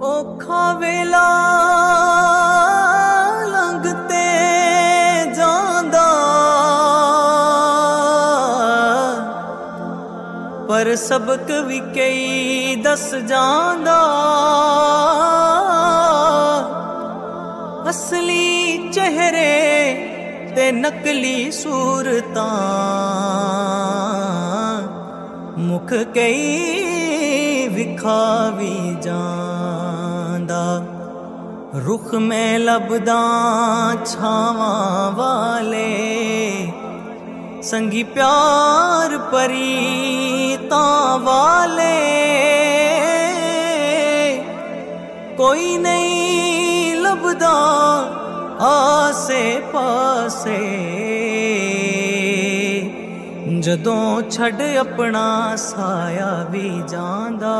ਔਖਾ ਵੇਲਾ ਲੰਘਤੇ ਜਾਂਦਾ, ਪਰ ਸਬਕ ਵੀ ਕਈ ਦਸ ਜਾਂਦਾ। ਅਸਲੀ ਚਿਹਰੇ ਤੇ ਨਕਲੀ ਸੂਰਤਾਂ, ਮੁਖ ਕਈ ਵਿਖਾ ਵੀ ਜਾਂਦਾ। रुख में लभदा छावां वाले, संगी प्यार परीतां वाले। कोई नहीं लभदा आसे पासे, जदों छड़ अपना साया भी जांदा।